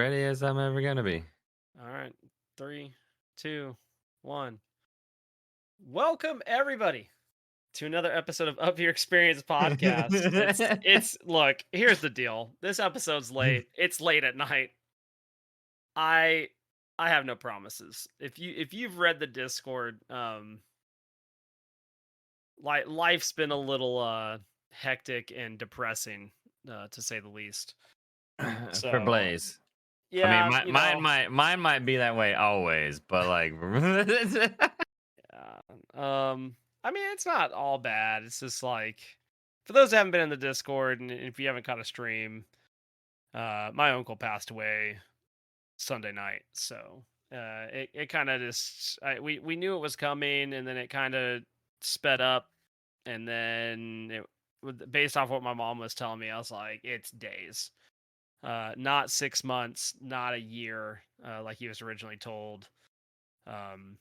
Ready as I'm ever gonna be. All right. 3, 2, 1. Welcome everybody to another episode of Up Your Experience podcast. It's look, here's the deal. This episode's late. It's late at night. I I have no promises. If you've read the Discord, like life's been a little hectic and depressing, to say the least. For So, Blaze. I mean, yeah, mine might be that way always, but like, I mean, it's not all bad. It's just like, for those that haven't been in the Discord, and if you haven't caught a stream, my uncle passed away Sunday night. So it kind of just, we knew it was coming, and then it kind of sped up. And then, based off what my mom was telling me, I was like, it's days. Not 6 months, not a year, like he was originally told. Um,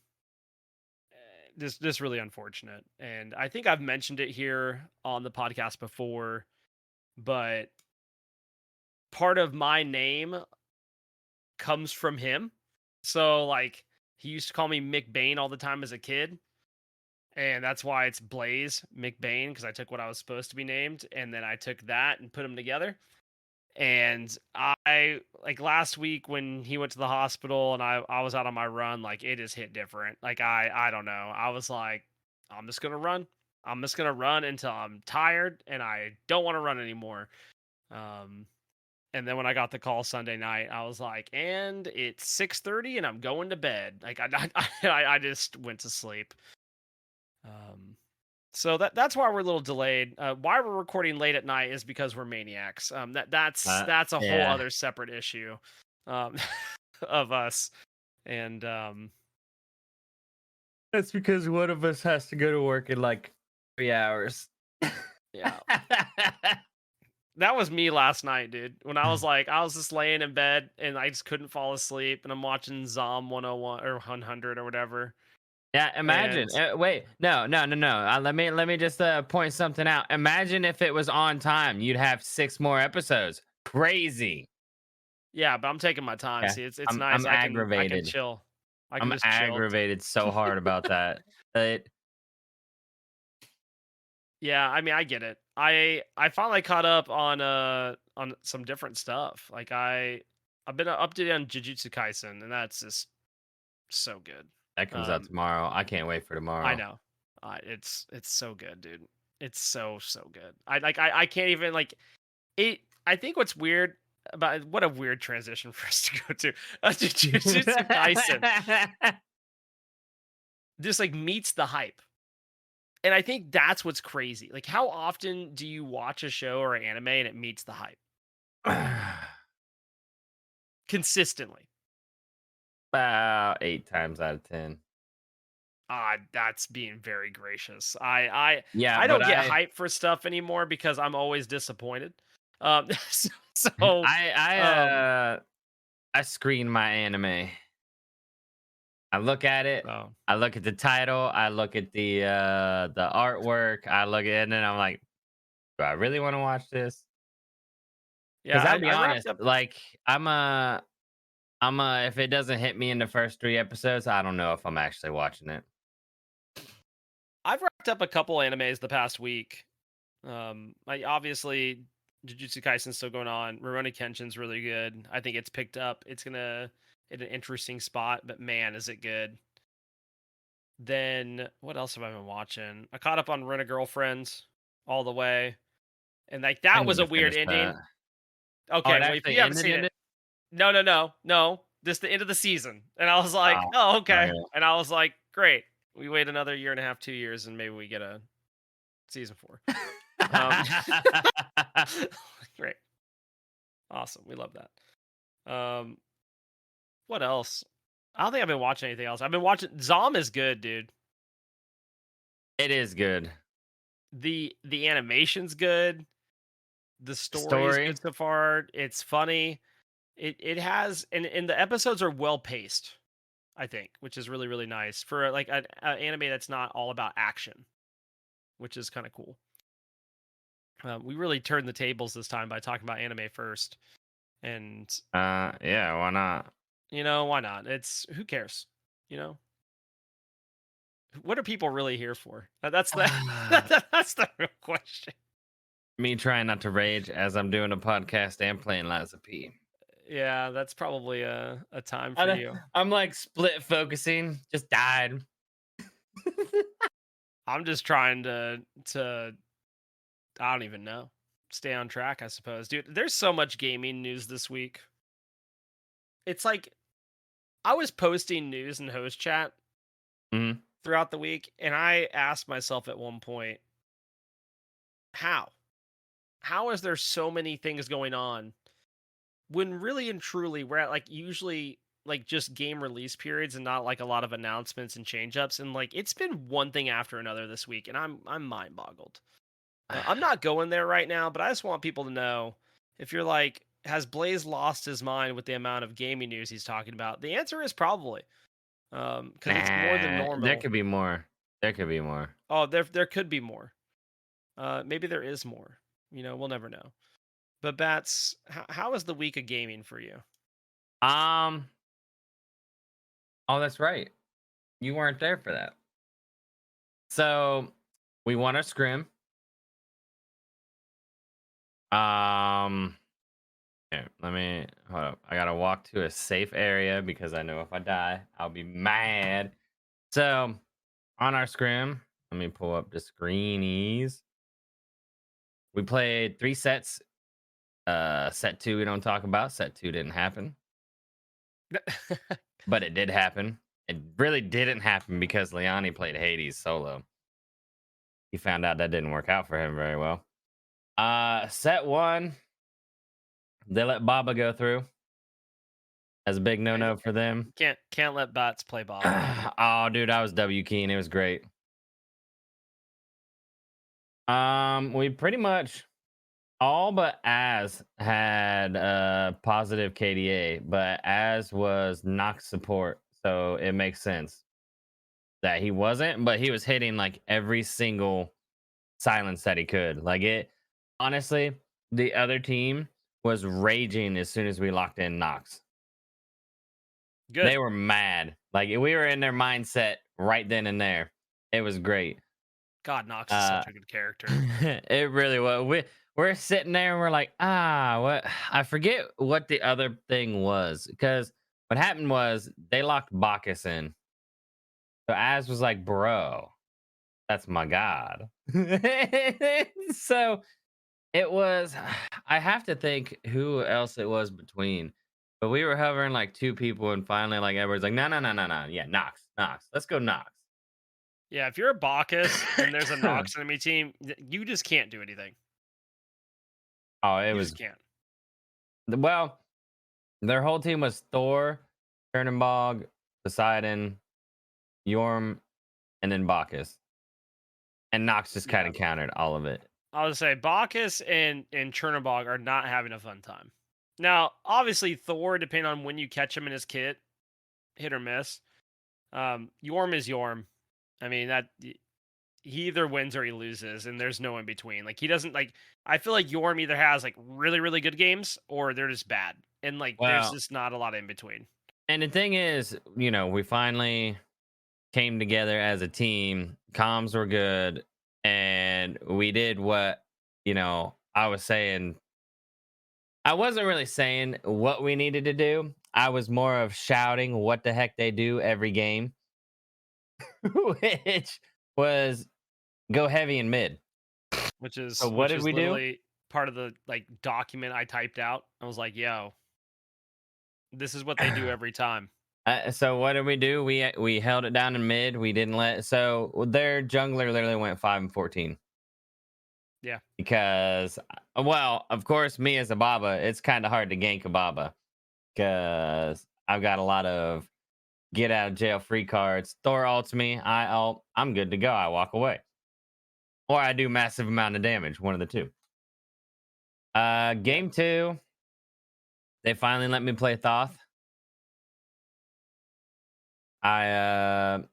this really unfortunate, and I think I've mentioned it here on the podcast before, but part of my name comes from him. So like, he used to call me McBain all the time as a kid, and that's why it's Blaise McBain, because I took what I was supposed to be named, and then I took that and put them together. And I, like, last week when he went to the hospital and I was out on my run, like, it just hit different. Like, I don't know. I was like, I'm just gonna run. I'm just gonna run until I'm tired and I don't want to run anymore. Um, and then when I got the call Sunday night, I was like, and it's 6:30 and I'm going to bed. Like, I just went to sleep. Um, so that's why we're a little delayed. Why we're recording late at night is because we're maniacs. That's a whole yeah, other separate issue, um, of us. And that's because one of us has to go to work in like 3 hours. yeah, that was me last night, dude. When I was like, I was just laying in bed and I just couldn't fall asleep, and I'm watching Zom 101 or 100 or whatever. Yeah, And imagine. Wait, no, no, no, no. Let me just point something out. Imagine if it was on time, you'd have 6 more episodes. Crazy. yeah, but I'm taking my time. Yeah, See, it's I'm nice. I can aggravated. chill. I can I'm just chill. aggravated so hard about that. It, Yeah, I mean, I get it. I finally caught up on some different stuff. Like, I've been up to date on Jujutsu Kaisen, and that's just so good. that comes out Um, tomorrow. I can't wait for I tomorrow. know. It's so good, dude. It's so good. I can't even like it. I think what's weird about, what a weird transition for us to go to, Jujutsu Kaisen just like meets the hype. And I think that's what's crazy. Like, how often do you watch a show or an anime and it meets the hype consistently? About 8 times out of 10. That's being very gracious. I Yeah, but don't get I hype for stuff anymore because I'm always disappointed. So, I I um, uh I screen my anime. I look at it. oh I look at the title. I look at the artwork. I look at it, and then I'm like, do I really want to watch this? yeah, Because I'll be I wrapped honest, up. like I'm a if it doesn't hit me in the first 3 episodes, I don't know if I'm actually watching it. I've wrapped up a couple animes the past week. Like, obviously, Jujutsu Kaisen's still going on. Rurouni Kenshin's really good. I think it's picked up. It's gonna hit an interesting spot, but man, is it good. Then what else have I been watching? I caught up on Rent a Girlfriend all the way, and like, I that was need a to weird finish that. ending. Oh, Okay, it well, if actually you haven't ended seen in it, it. no, no, no, no, just the end of the season. And I was like, Oh, oh, okay. okay. And I was like, great. We wait another year and a half, 2 years, and maybe we get a season 4. Um, great, awesome. We love that. What else? I don't think I've been watching anything else. I've been watching Zom is good, dude. It is good. The animation's good. The The story is good story. so far. It's funny. It has, and the episodes are well paced, I think, which is really really nice for like an anime that's not all about action, which is kind of cool. We really turned the tables this time by talking about anime first. And Yeah, why not? why not? It's who cares? You know, what are people really here for? That's the that's the real question. Me trying not to rage as I'm doing a podcast and playing Lies of P. Yeah, that's probably a time I for don't- you. I'm like split focusing. Just died. I'm just trying to I don't even know. Stay on track, I suppose. Dude, there's so much gaming news this week. It's like I was posting news in host chat Mhm. throughout the week, and I asked myself at one point, how? How is there so many things going on when really and truly we're at like usually like just game release periods and not like a lot of announcements and change ups, and like it's been one thing after another this week, and I'm mind boggled. I'm not going there right now, but I just want people to know, if you're like, has Blaze lost his mind with the amount of gaming news he's talking about? The answer is probably, because it's more than Nah, there normal. could be more. There could be more. Oh, there could be more. Maybe there is more. We'll never know. But Bats, how was the week of gaming for you? Um. Oh, that's right. You weren't there for that. So we won our scrim. Um. Here, let me hold up. I gotta walk to a safe area because I know if I die, I'll be mad. So on our scrim, let me pull up the screenies. We played 3 sets. Set two we don't talk about. Set two didn't happen, but it did happen. It really didn't happen because Leone played Hades solo. He found out that didn't work out for him very well. Set one, they let Baba go through. That's a big Yeah, no-no for them. can't let Bats play Baba. Oh, dude, I was W keying. It was great. We pretty much all but Az had positive KDA, but Az was Nox support, so it makes sense that he wasn't, but he was hitting like every single silence that he could. Like it honestly, the other team was raging as soon as we locked in Nox. Good. They were mad. Like we were in their mindset right then and there. It was great. God, Nox is Uh such a good character. it really was. We're sitting there and we're like, what I forget what the other thing was because what happened was they locked Bacchus in. So Az was like, bro, that's my god. So it was I have to think who else it was between. But we were hovering like two people and finally like everyone's like, no, no, no, no, no. Yeah, Nox, Nox. Let's go Nox. Yeah, if you're a Bacchus and there's a Nox enemy team, you just can't do anything. Oh, it You just was can't. well, their whole team was Thor, Turnenbog, Poseidon, Yorm, and then Bacchus. And Nox just kind Yeah. of countered all of it. I would say Bacchus and Chernobog are not having a fun time. Now, obviously, Thor, depending on when you catch him in his kit, hit or miss. Yorm is Yorm. I mean he either wins or he loses, and there's no in between. Like he doesn't like. I feel like Yorm either has like really really good games or they're just bad, and like there's Well, just not a lot in between. and the thing is, we finally came together as a team. Comms were good, and we did what I was saying. I wasn't really saying what we needed to do. I was more of shouting what the heck they do every game, which was go heavy and mid. Which So is what which did is we do? literally part of the like document I typed out. I was like, yo, this is what they do every time. So what did we do? We held it down in mid. We didn't let so their jungler literally went 5 and 14 Yeah. because well, of course, me as a Baba, it's kind of hard to gank a Baba because I've got a lot of get out of jail free cards. Thor ults me, I ult, I'm good to go. I walk away, or I do massive amount of damage. One of the two. Yeah. Game two, they finally let me play Thoth. I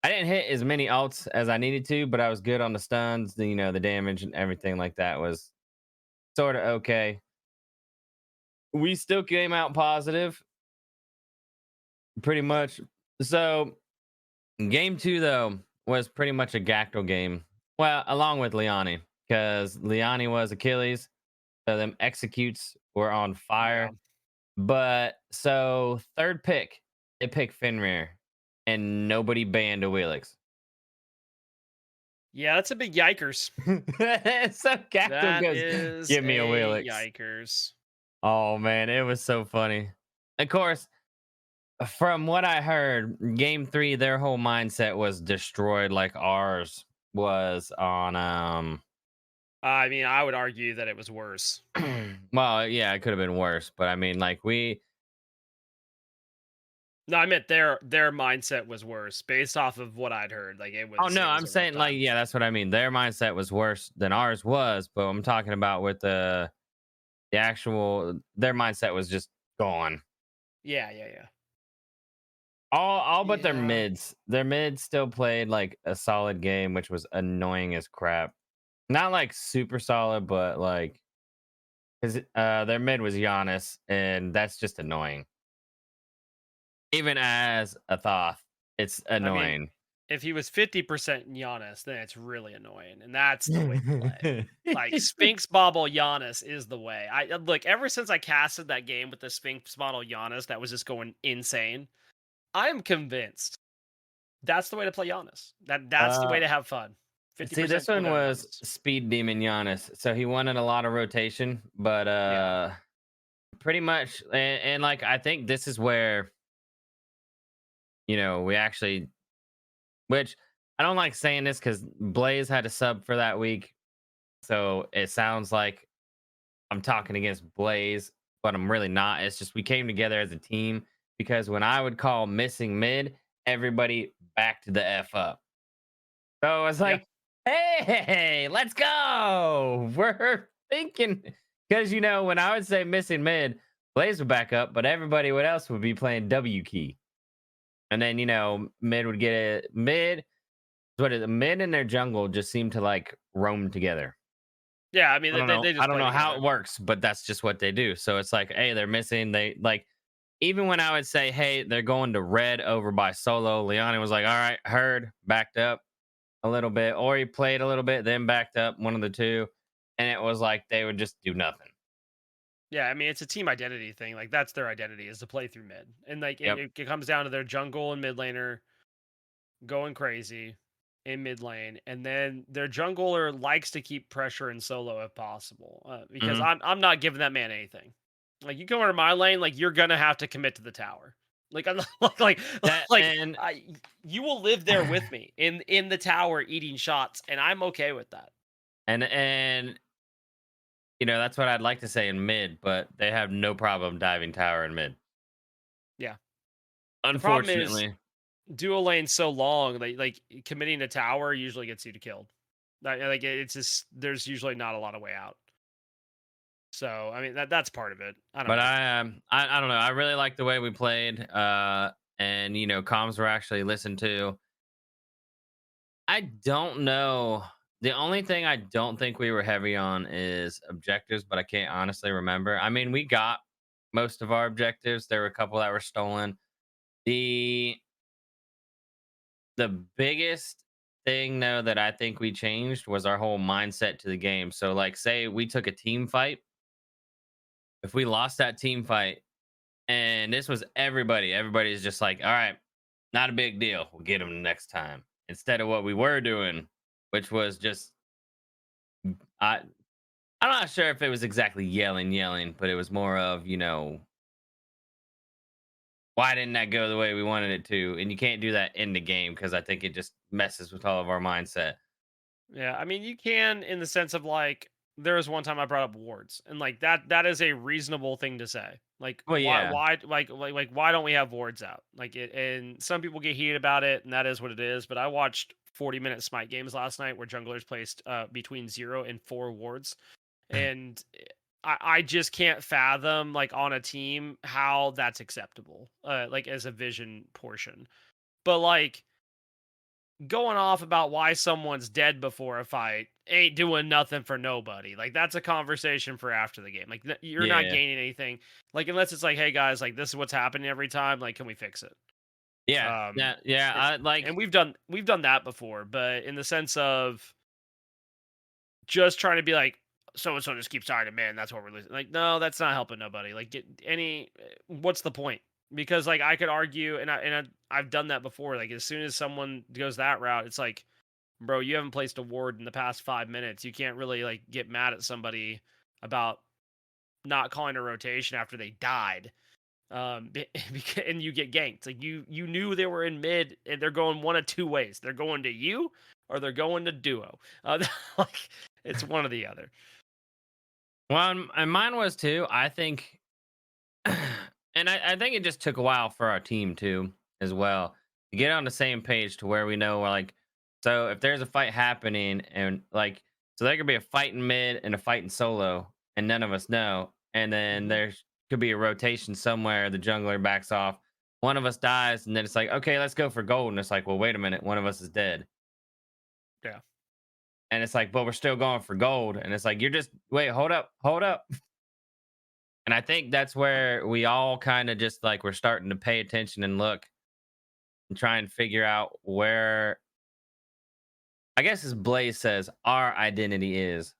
I didn't hit as many alts as I needed to, but I was good on the stuns. The damage and everything like that was sort of okay. we still came out positive, pretty much. So game two though was pretty much a Gactyl game. Well, along with Liani, because Liani was Achilles, so them executes were on Yeah. fire. But so third pick, they picked Fenrir, and nobody banned a Wheelix. Yeah, that's a big yikers. So Gactyl That goes, is "Give me a a Wheelix." yikers. Oh man, it was so funny. Of course, from what I heard, game three, their whole mindset was destroyed like ours was on I mean, I would argue that it was worse. well, yeah, it could have been worse, but I mean like we No, I meant their mindset was worse based off of what I'd heard. Like oh no, it was I'm a rough saying like time. yeah, that's what I mean. Their mindset was worse than ours was, but I'm talking about with the actual their mindset was just gone. Yeah, yeah, yeah. All but their Yeah. mids. Their mids still played like a solid game, which was annoying as crap. Not like super solid, but like because their mid was Giannis, and that's just annoying. Even as a Thoth, it's I mean, annoying. if he was 50% Giannis, then it's really annoying, and that's the way to play. Like Sphinx Bobble Giannis is the way. I look ever since I casted that game with the Sphinx Bobble Giannis that was just going insane. I am convinced that's the way to play Giannis. That's the way uh, to have fun. See, this 50% one cooldown was Giannis. Speed Demon Giannis, so he wanted a lot of rotation, but Yeah. pretty much, and like I think this is where we actually, which I don't like saying this because Blaze had a sub for that week, so it sounds like I'm talking against Blaze, but I'm really not. It's just we came together as a team because when I would call missing mid, everybody backed the F up. So it's Yeah. like, hey, let's go. We're thinking because when I would say missing mid, Blaze would back up, but everybody else would be playing W key. And then, mid would get a mid. What is it? Mid and their jungle just seem to like roam together. Yeah, I mean I don't they know. they I just don't play know how together. it works, but that's just what they do. So it's like, hey, they're missing. They like even when I would say, hey, they're going to red over by solo, Leone was like, all right, heard, backed up a little bit, or he played a little bit, then backed up, one of the two, and it was like they would just do nothing. Yeah, I mean it's a team identity thing. Like that's their identity is to play through mid, and like Yep. it comes down to their jungle and mid laner going crazy in mid lane, and then their jungler likes to keep pressure in solo if possible, because Hmm. I'm not giving that man anything. Like you come over to my lane, like you're gonna have to commit to the tower. Like I'm not, That like and you will live there with me in the tower eating shots, and I'm okay with that. and that's what I'd like to say in mid, but they have no problem diving tower in mid. Yeah, the problem is Unfortunately. dual lane so long, like committing to tower usually gets you to killed. Like it's just there's usually not a lot of way out. So I mean that's part of it. I don't But know. I don't know. I really like the way we played. And comms were actually listened to. I don't know. The only thing I don't think we were heavy on is objectives, but I can't honestly remember. I mean, we got most of our objectives. There were a couple that were stolen. The the biggest thing though that I think we changed was our whole mindset to the game. So like say we took a team fight. If we lost that team fight, and this was everybody. Everybody's just like, all right, not a big deal. We'll get them next time. Instead of what we were doing, which was just I I'm not sure if it was exactly yelling, but it was more of, why didn't that go the way we wanted it to? And you can't do that in the game because I think it just messes with all of our mindset. Yeah, I mean you can in the sense of like there was one time I brought up wards, and like that is a reasonable thing to say. Like Well, yeah. why like why don't we have wards out? Like it, and some people get heated about it, and that is what it is. But I watched 40-minute Smite games last night where junglers placed between 0 and 4 wards, and I just can't fathom like on a team how that's acceptable. Like as a vision portion, but like going off about why someone's dead before a fight ain't doing nothing for nobody. Like that's a conversation for after the game. Like you're not Yeah. gaining anything. Like unless it's like, hey guys, like this is what's happening every time. Like, can we fix it? Yeah. Um, Yeah. it, I and like. we've done that before, but in the sense of just trying to be like, so and so just keeps signing, man. That's what we're losing. Like, no, that's not helping nobody. Like, get any. What's the point? Because like I could argue, I've done that before. Like as soon as someone goes that route, it's like, bro, you haven't placed a ward in the past 5 minutes. You can't really like get mad at somebody about not calling a rotation after they died. And you get ganked. Like you knew they were in mid, and they're going one of two ways. They're going to you, or they're going to duo. Like it's one or the other. Well, and mine was too. I think, and I think it just took a while for our team too, as well, to get on the same page to where we know we're like, so if there's a fight happening and like, so there could be a fight in mid and a fight in solo, and none of us know, and then Hmm. there could be a rotation somewhere. The jungler backs off, one of us dies, and then it's like, okay, let's go for gold, and it's like, well, wait a minute, one of us is dead. Yeah, And it's like, but we're still going for gold. And it's like, you're just wait, hold up, hold up. And I think that's where we all kind of just like we're starting to pay attention and look and try and figure out where I guess as Blaze says, our identity is,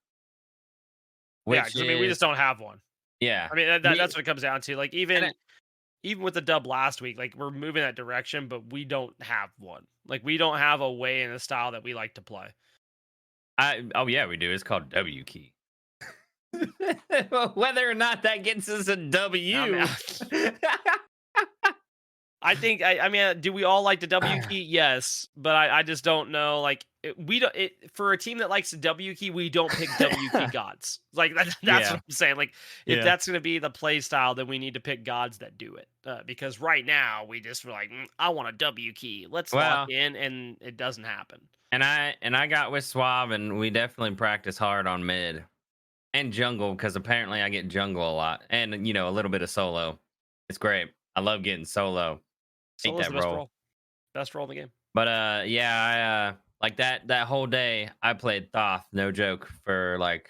yeah. which Because I mean, we just is don't have one. yeah. I mean, that's We what it comes down to. Like and it, even with the dub last week, like we're moving that direction, but we don't have one. Like we don't have a way and a style that we like to play. I oh yeah, we do. It's called W key. Whether or not that gets us a I mean, W. I think I mean, do we all like the W key? Yes, but I just don't know. Like we don't for a team that likes the W key, we don't pick W key gods. Like that's Yeah, what I'm saying. Like if yeah. that's going to be the play style, then we need to pick gods that do it. Because right now we just were like, I want a W key. Let's lock Well, in, and it doesn't happen. and I got with Suave, and we definitely practice hard on mid and jungle because apparently I get jungle a lot, and a little bit of solo. It's great. I love getting solo. Hate Solo's that the best role, role. Best role in the game. but yeah, like that whole day I played Thoth, no joke, for like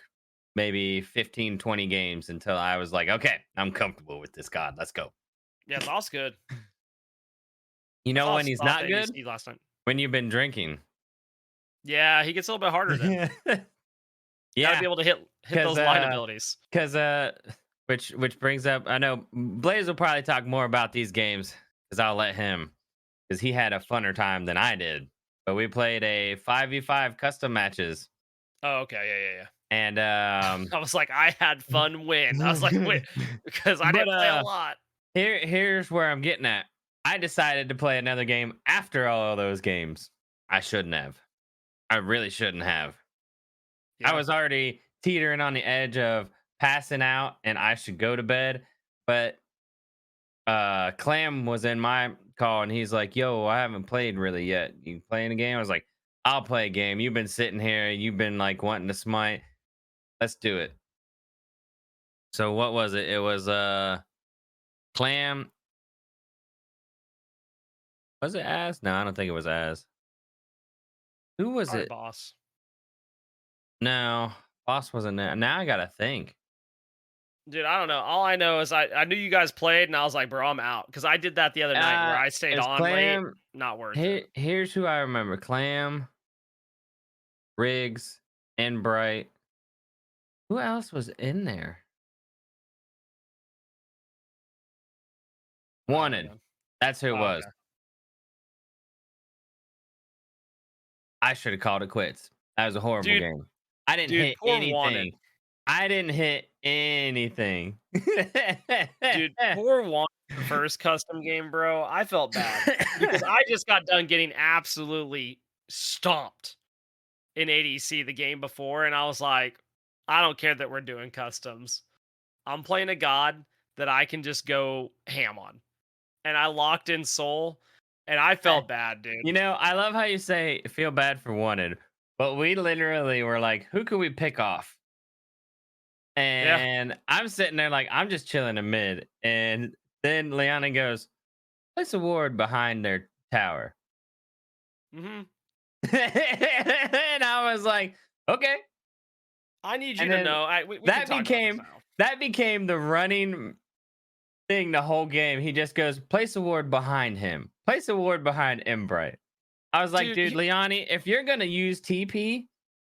maybe 15, 20 games until I was like, okay, I'm comfortable with this god. Let's go. Yeah, Thoth's good. You I know when he's thought not the good? ADC last night. When you've been drinking. Yeah, he gets a little bit harder then. Got to Yeah, be able to hit because those line abilities. because which brings up, I know Blaze will probably talk more about these games because I'll let him, because he had a funner time than I did. But we played a 5v5 custom matches, Oh, okay, yeah. and I was like, I had fun win. I was like, wait, because I but didn't play a lot. here's where I'm getting at. I decided to play another game after all of those games. I shouldn't have. I really shouldn't have. I Yeah. was already teetering on the edge of passing out and I should go to bed, but Clam was in my call and he's like, "Yo, I haven't played really yet. You playing a game?" I was like, "I'll play a game. You've been sitting here, you've been like wanting to smite. Let's do it." So what was it? It was Clam. Was it Az? No, I don't think it was Az. Who was Probably it? boss. No, Boss wasn't there. Now I gotta think. Dude, I don't know. All I know is I knew you guys played, and I was like, bro, I'm out. Because I did that the other night where I stayed It's on late. Clam. Not worth it. Here's who I remember: Clam, Riggs, and Bright. Who else was in there? I don't know, Wanted. man. That's who it Oh, was. okay. I should have called it quits. That was a horrible Dude, game. I didn't dude, hit poor Wanted. anything. I didn't hit anything. Dude, poor Wanted the first custom game, bro. I felt bad. Because I just got done getting absolutely stomped in ADC the game before, and I was like, I don't care that we're doing customs. I'm playing a god that I can just go ham on. And I locked in Soul, and I felt bad, dude. I love how you say feel bad for Wanted, but we literally were like, who could we pick off? Yeah. And I'm sitting there like I'm just chilling in mid, and then Liana goes, "Place a ward behind their tower." Mhm. And I was like, okay. I need you And to then know. We can that talk about this became now. that became the running thing the whole game. He just goes, place a ward behind him. Place a ward behind Embright. I was like, Dude, dude, Leani, if you're gonna use TP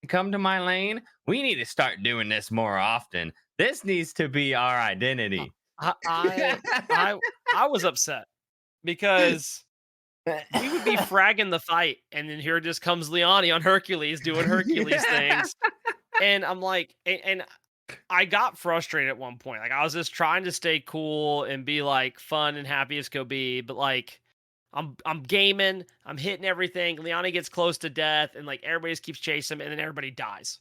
to come to my lane, we need to start doing this more often. This needs to be our identity. I I I I was upset because we would be fragging the fight, and then here just comes Liani on Hercules doing Hercules things, and I'm like, and I got frustrated at one point. Like I was just trying to stay cool and be like fun and happy as could be, but like I'm gaming, I'm hitting everything. Liani gets close to death, and like everybody just keeps chasing him, and then everybody dies.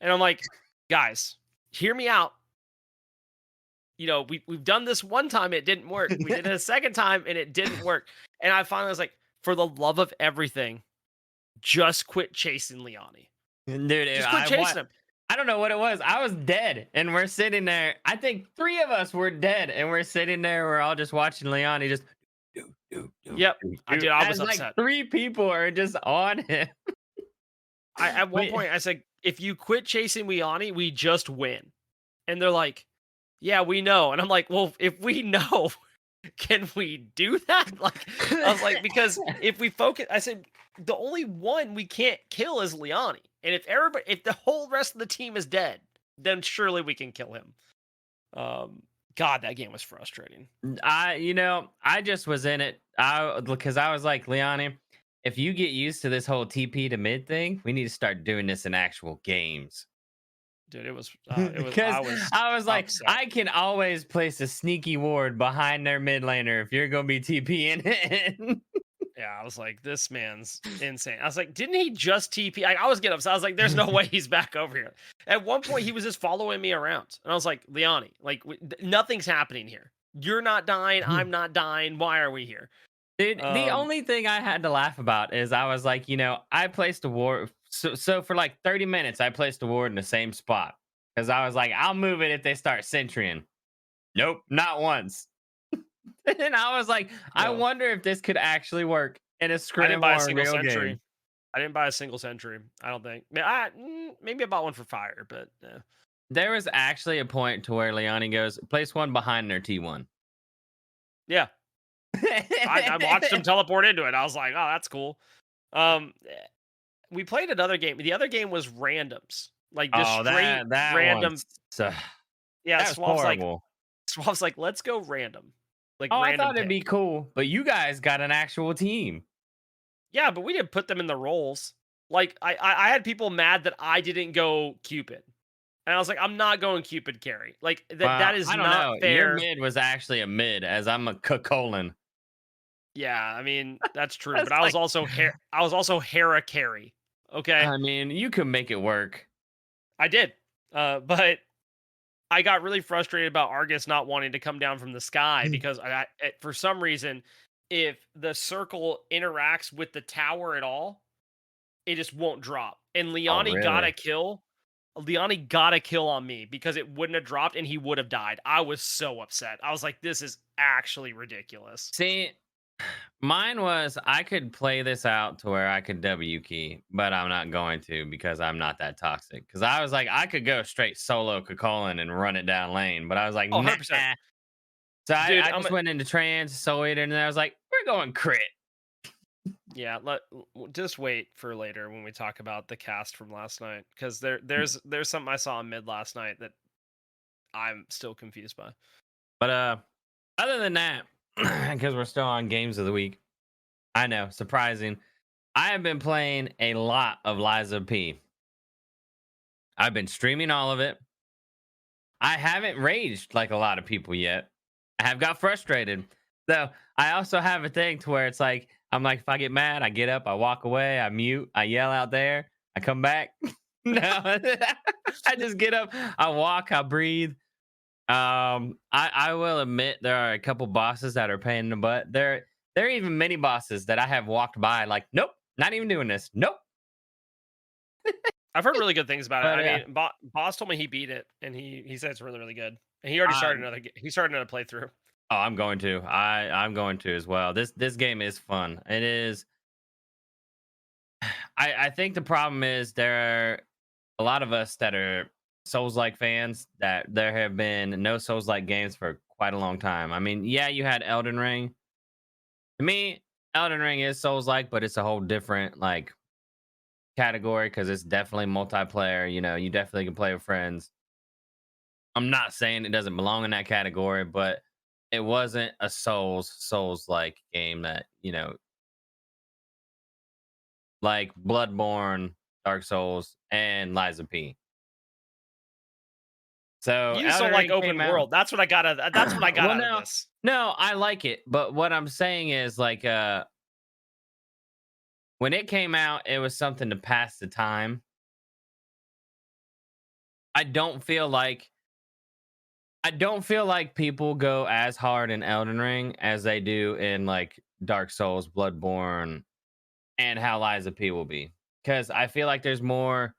And I'm like, guys, hear me out. We've done this one time, it didn't work. We did it a second time, and it didn't work. And I finally was like, for the love of everything, just quit chasing Liani. Dude, Just quit chasing him. I don't know what it was. I was dead, and we're sitting there. I think three of us were dead, and we're sitting there. We're all just watching Leon. He just Yep, I did. I was as like upset. three people are just on him. I at one Wait, point I said, if you quit chasing Liani, we just win. And they're like, yeah, we know. And I'm like, well, if we know, can we do that? Like, I was like, because if we focus, I said, the only one we can't kill is Liani. And if the whole rest of the team is dead, then surely we can kill him. God, that game was frustrating. I just was in it. Because I was like, Leoni, if you get used to this whole TP to mid thing, we need to start doing this in actual games. Dude, Because I was I was like, upset. I can always place a sneaky ward behind their mid laner if you're gonna be TPing in. Yeah, I was like, this man's insane. I was like, didn't he just TP? I was getting upset. I was like, there's no way he's back over here. At one point, he was just following me around. And I was like, Leani, like, nothing's happening here. You're not dying. I'm not dying. Why are we here? Dude, the Um, only thing I had to laugh about is I was like, I placed a ward. So for like 30 minutes, I placed a ward in the same spot because I was like, I'll move it if they start sentrying. Nope, not once. And I was like, I no, wonder if this could actually work in a I didn't scrim buy a or a single real century. game. I didn't buy a single century. I don't think. Maybe I bought one for fire, but There was actually a point to where Leoni goes, place one behind their T1. yeah, I watched him teleport into it. I was like, oh, that's cool. We played another game. The other game was randoms, like just Oh, straight that random. one's so, Yeah, that was horrible. Swap's like, let's go random, like Oh, I random thought it'd be pick. cool, but you guys got an actual team. Yeah, but we didn't put them in the roles. Like I had people mad that I didn't go Cupid, and I was like, I'm not going Cupid carry. Like that Well, is I don't not know. Your fair. mid was actually a mid, as I'm a colon. Yeah, I mean that's true, but That's like, I was also Hera carry. Okay, I mean, you can make it work. I did, but I got really frustrated about Argus not wanting to come down from the sky because for some reason, if the circle interacts with the tower at all, it just won't drop. And Oh, Liani got a really? kill. Liani got a kill on me because it wouldn't have dropped and he would have died. I was so upset. I was like, this is actually ridiculous. See, mine was I could play this out to where I could W key, but I'm not going to because I'm not that toxic. Because I was like, I could go straight solo Kakolin and run it down lane, but I was like, Oh, nah. 100%. So Dude, I just went into trance, soul eater, and then I was like, we're going crit. yeah, just wait for later when we talk about the cast from last night because there's something I saw in mid last night that I'm still confused by. But other than that, because we're still on games of the week, I know, surprising. I have been playing a lot of Liza P. I've been streaming all of it. I haven't raged like a lot of people yet. I have got frustrated. So I also have a thing to where it's like, I'm like, if I get mad, I get up, I walk away, I mute, I yell out there, I come back. No, I just get up, I walk, I breathe. I will admit there are a couple bosses that are paying in the butt. There are even mini bosses that I have walked by like, nope, not even doing this. Nope. I've heard really good things about it. But I yeah, mean, Boss told me he beat it, and he said it's really really good. And he already started um, he started another playthrough. oh, I'm going to. I'm going to as well. This game is fun. It is. I think the problem is there are a lot of us that are Souls-like fans that there have been no Souls-like games for quite a long time. I mean, yeah, you had Elden Ring. To me, Elden Ring is Souls-like, but it's a whole different like category because it's definitely multiplayer. You know, you definitely can play with friends. I'm not saying it doesn't belong in that category, but it wasn't a Souls-like game that, like Bloodborne, Dark Souls, and Lies of P. So You just don't Elden like Ring came open out. world. That's what I got. That's what I got Well, out of no, this. no, I like it, but what I'm saying is like when it came out, it was something to pass the time. I don't feel like I don't feel like people go as hard in Elden Ring as they do in like Dark Souls, Bloodborne, and how Lies of P will be. Because I feel like there's more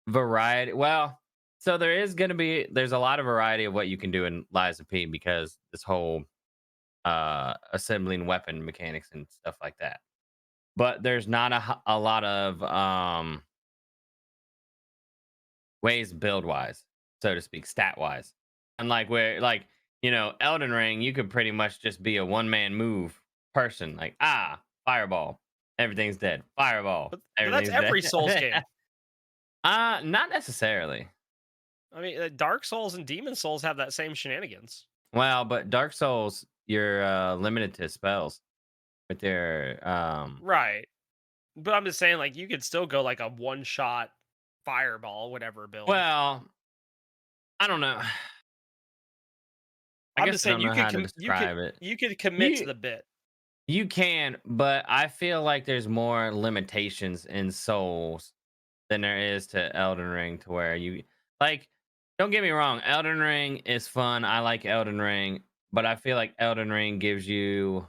variety. Well, so there's a lot of variety of what you can do in Lies of P because this whole assembling weapon mechanics and stuff like that. But there's not a lot of ways build wise, so to speak, stat wise. Unlike where like, Elden Ring, you could pretty much just be a one man move person. Like, fireball, everything's dead. Fireball, But that's everything's dead. every Souls game. Not necessarily. I mean, Dark Souls and Demon Souls have that same shenanigans. Well, but Dark Souls, you're limited to spells with their Right. But I'm just saying, like, you could still go like a one shot fireball, whatever build. well, I don't know. I I'm guess just I saying don't know how to you could describe it. you could commit to You the bit. you can, but I feel like there's more limitations in Souls than there is to Elden Ring to where you like don't get me wrong, Elden Ring is fun. I like Elden Ring, but I feel like Elden Ring gives you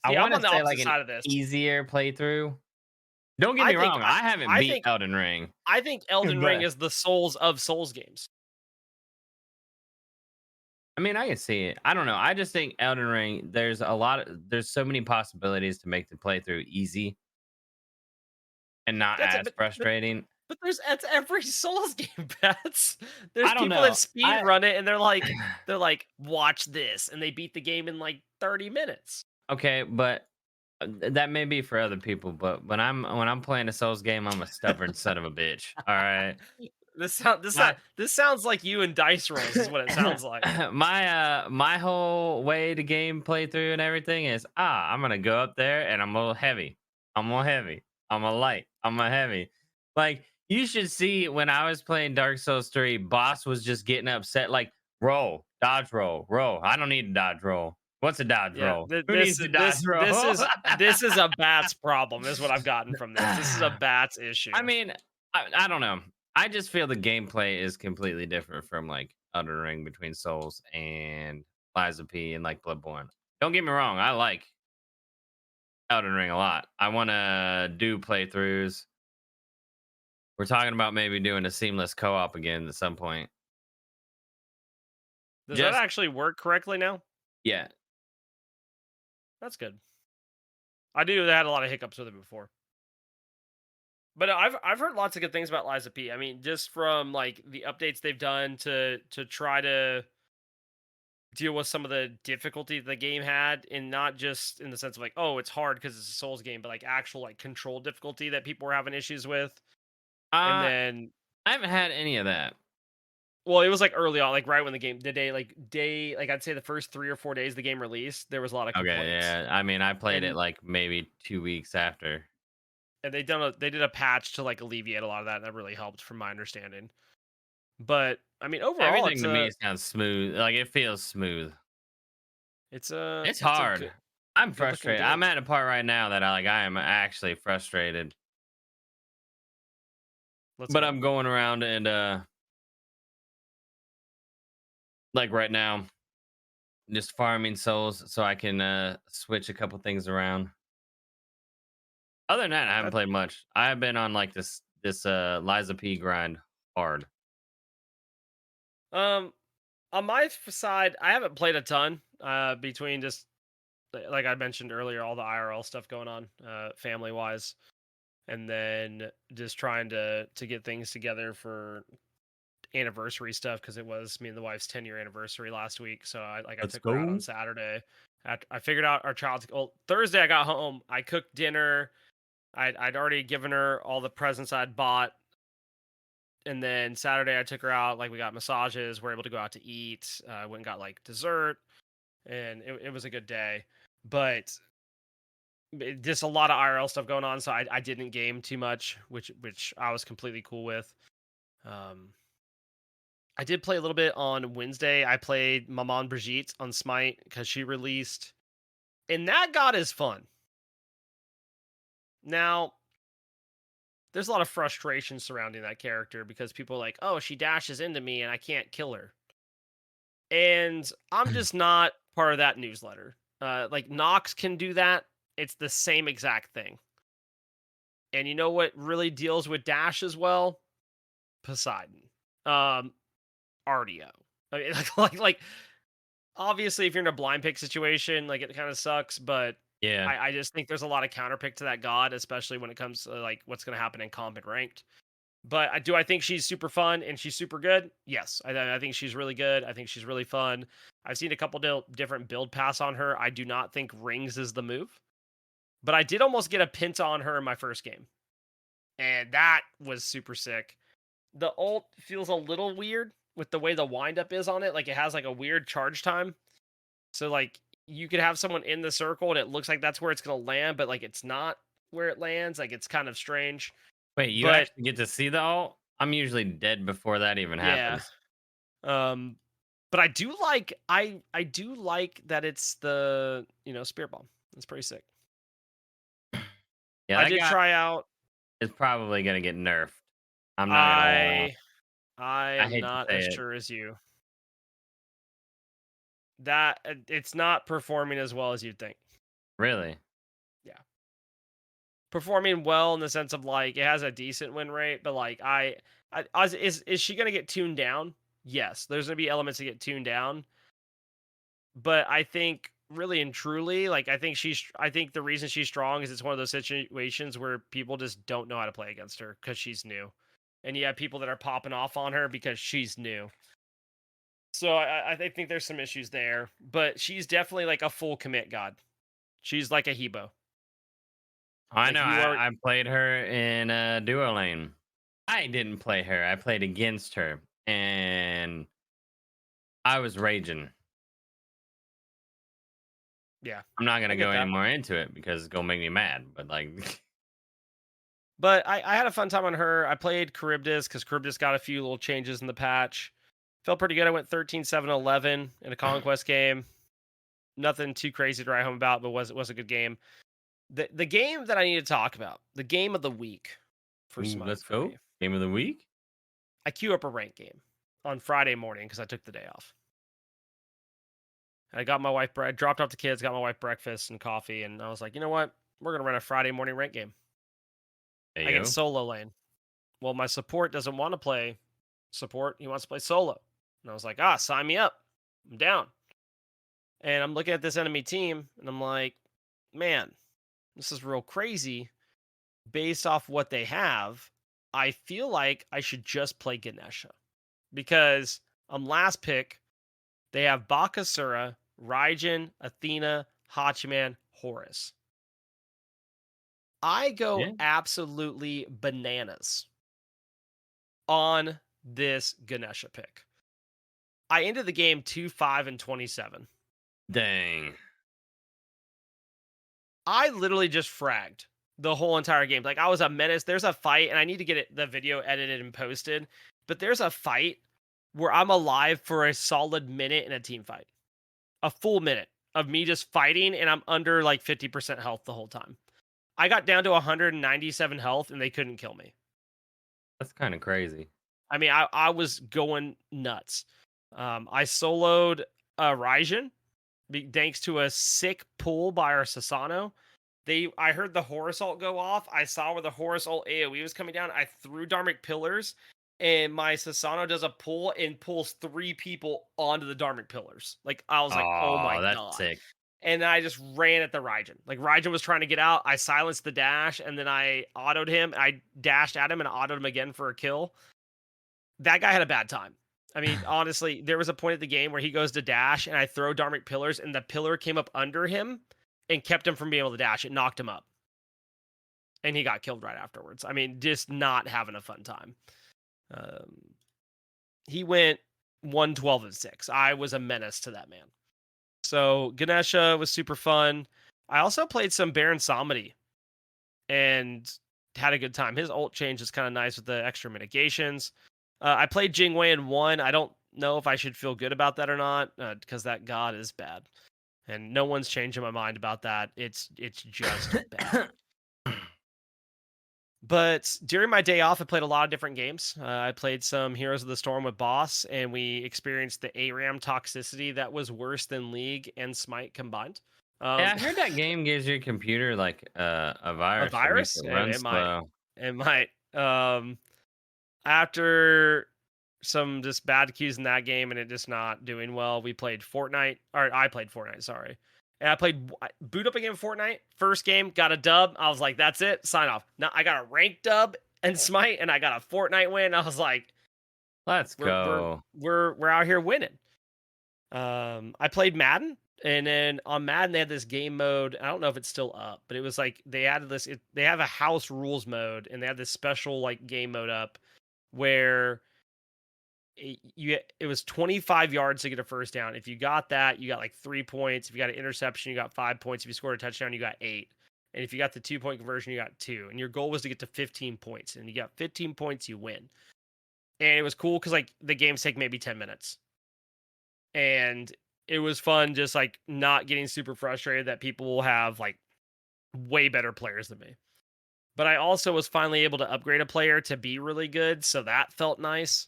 I See, I'm want on to the say like opposite an side of this. easier playthrough. Don't get I me think wrong, I I haven't I beat think Elden Ring, I think Elden Ring but is the souls of Souls games. I mean, I can see it. I don't know. I just think Elden Ring, there's so many possibilities to make the playthrough easy and not That's it, as frustrating. but that's every Souls game, Pets. There's I don't people that know. speed run it and they're like, watch this, and they beat the game in like 30 minutes. Okay, but that may be for other people, but when I'm playing a Souls game, I'm a stubborn son of a bitch. All right. My This sounds like you and dice rolls is what it sounds like. my whole way to game playthrough and everything is I'm gonna go up there and I'm a little heavy. I'm a little heavy. I'm a light. I'm a heavy. Like you should see when I was playing Dark Souls 3, boss was just getting upset, like roll, dodge roll, roll. I don't need to dodge roll. What's a dodge Yeah, roll? Who needs to dodge roll? this is a bats problem, is what I've gotten from this. This is a bats I issue. mean, I don't know. I just feel the gameplay is completely different from like Elden Ring between Souls and Lies of P and like Bloodborne. Don't get me wrong, I like Elden Ring a lot. I want to do playthroughs. We're talking about maybe doing a seamless co-op again at some point. Does that Just actually work correctly now? yeah. That's good. I do had a lot of hiccups with it before. But I've heard lots of good things about Liza P. I mean, just from like the updates they've done to try to deal with some of the difficulty the game had, and not just in the sense of like, oh, it's hard because it's a Souls game, but like actual like control difficulty that people were having issues with. And Uh then, I haven't had any of that. well, it was like early on, like right when the day, like I'd say the first 3 or 4 days the game released, there was a lot of Okay, complaints. yeah. I mean, I played it And like maybe 2 weeks after. they did a patch to like alleviate a lot of that, and that really helped from my understanding. But I mean, overall, Everything to me sounds smooth. Like it feels smooth. It's it's a hard. I'm good looking frustrated. I'm game. at a part right now that I am actually frustrated. Let's But hear it. I'm going around and like right now, just farming souls so I can switch a couple things around. Other than that, I haven't That played much. I've been on like this Liza P grind hard. um on my side, I haven't played a ton between just like I mentioned earlier, all the IRL stuff going on, family wise, and then just trying to get things together for anniversary stuff because it was me and the wife's 10-year anniversary last week. So I Let's took her out on go. Saturday. I figured out our child's. Well, Thursday I got home. I cooked dinner. I'd already given her all the presents I'd bought, and then Saturday I took her out. Like we got massages. We're able to go out to eat. Went and got like dessert, and it was a good day. But just a lot of IRL stuff going on, so I didn't game too much, which I was completely cool with. Um, I did play a little bit on Wednesday. I played Maman Brigitte on Smite because she released, and that god is fun. Now, there's a lot of frustration surrounding that character because people are like, oh, she dashes into me and I can't kill her. And I'm just not part of that newsletter. Like Nox can do that. It's the same exact thing. And you know what really deals with dash as well? Poseidon. Um, RDO. I mean, like obviously if you're in a blind pick situation, like it kind of sucks, but Yeah. I just think there's a lot of counterpick to that god, especially when it comes to like what's going to happen in comp and ranked. But I think she's super fun and she's super good? Yes, I think she's really good. I think she's really fun. I've seen a couple different build paths on her. I do not think rings is the move, but I did almost get a Penta on her in my first game, and that was super sick. The ult feels a little weird with the way the windup is on it. Like it has like a weird charge time. So like you could have someone in the circle and it looks like that's where it's gonna land, but like it's not where it lands. Like it's kind of strange. Wait, you But actually get to see the alt? I'm usually dead before that even yeah. happens. Um but I do like that it's the spear bomb. It's pretty sick. Yeah, I that did guy try out is probably gonna get nerfed. I'm not gonna lie. I I am hate to not as say it. sure as you. That it's not performing as well as you'd think. Really? Yeah. Performing well in the sense of like it has a decent win rate, but like is she gonna get tuned down? Yes, there's gonna be elements that get tuned down, but I think really and truly, like I think the reason she's strong is it's one of those situations where people just don't know how to play against her because she's new, and you have people that are popping off on her because she's new. So I think there's some issues there, but she's definitely like a full commit god. She's like a Hebo. I know. Like you are, I played her in a duo lane. I didn't play her. I played against her, and I was raging. yeah, I'm not I gonna get go any that. more into it because it's gonna make me mad. But like, But I had a fun time on her. I played Charybdis because Charybdis got a few little changes in the patch. Felt pretty good. I went 13, 7, 11 in a Conquest game. Nothing too crazy to write home about, but was a good game. The game that I need to talk about, the game of the week for ooh, Smite let's for go. me. Game of the week. I queue up a rank game on Friday morning because I took the day off. I got my wife, I dropped off the kids, got my wife breakfast and coffee, and I was like, you know what? We're going to run a Friday morning rank game. There I you get go. solo lane. Well, my support doesn't want to play support. He wants to play solo. And I was like, sign me up. I'm down. And I'm looking at this enemy team and I'm like, man, this is real crazy. Based off what they have, I feel like I should just play Ganesha because I'm last pick. They have Bakasura, Raijin, Athena, Hachiman, Horus. I go Yeah. absolutely bananas on this Ganesha pick. I ended the game 2-5 and 27. Dang. I literally just fragged the whole entire game. Like I was a menace. There's a fight, and I need to get the video edited and posted. But there's a fight where I'm alive for a solid minute in a team fight. A full minute of me just fighting, and I'm under like 50% health the whole time. I got down to 197 health, and they couldn't kill me. That's kind of crazy. I mean, I was going nuts. I soloed Raijin thanks to a sick pull by our Sasano. I heard the Horus ult go off. I saw where the Horus ult AoE was coming down. I threw Dharmic Pillars, and my Sasano does a pull and pulls 3 people onto the Dharmic Pillars. Like I was like, oh my Oh, that's god. sick. and I just ran at the Raijin. Like Raijin was trying to get out. I silenced the dash, and then I autoed him. I dashed at him and autoed him again for a kill. That guy had a bad time. I mean, honestly, there was a point at the game where he goes to dash, and I throw Dharmic Pillars, and the pillar came up under him and kept him from being able to dash. It knocked him up, and he got killed right afterwards. I mean, just not having a fun time. He went 112 and 6. I was a menace to that man. So Ganesha was super fun. I also played some Baron Samedi and had a good time. His ult change is kind of nice with the extra mitigations. I played Jingwei in 1. I don't know if I should feel good about that or not, because that god is bad. And no one's changing my mind about that. It's just bad. But during my day off, I played a lot of different games. I played some Heroes of the Storm with Boss, and we experienced the ARAM toxicity that was worse than League and Smite combined. Yeah, I heard that game gives your computer like a A virus that makes virus? it run It might. slow. It might. After some just bad cues in that game and it just not doing well, we played Fortnite. Or I played Fortnite, sorry. And I played boot up again Fortnite. First game, got a dub. I was like, that's it. Sign off. Now I got a ranked dub and Smite, and I got a Fortnite win. I was like, Let's go. we're out here winning. I played Madden, and then on Madden they had this game mode. I don't know if it's still up, but it was like they added this. They have a house rules mode, and they have this special like game mode up where it was 25 yards to get a first down. If you got that, you got like 3 points. If you got an interception, you got 5 points. If you scored a touchdown, you got 8. And if you got the 2-point conversion, you got 2. And your goal was to get to 15 points. And you got 15 points, you win. And it was cool because like the games take maybe 10 minutes. And it was fun just like not getting super frustrated that people will have like way better players than me. But I also was finally able to upgrade a player to be really good. So that felt nice.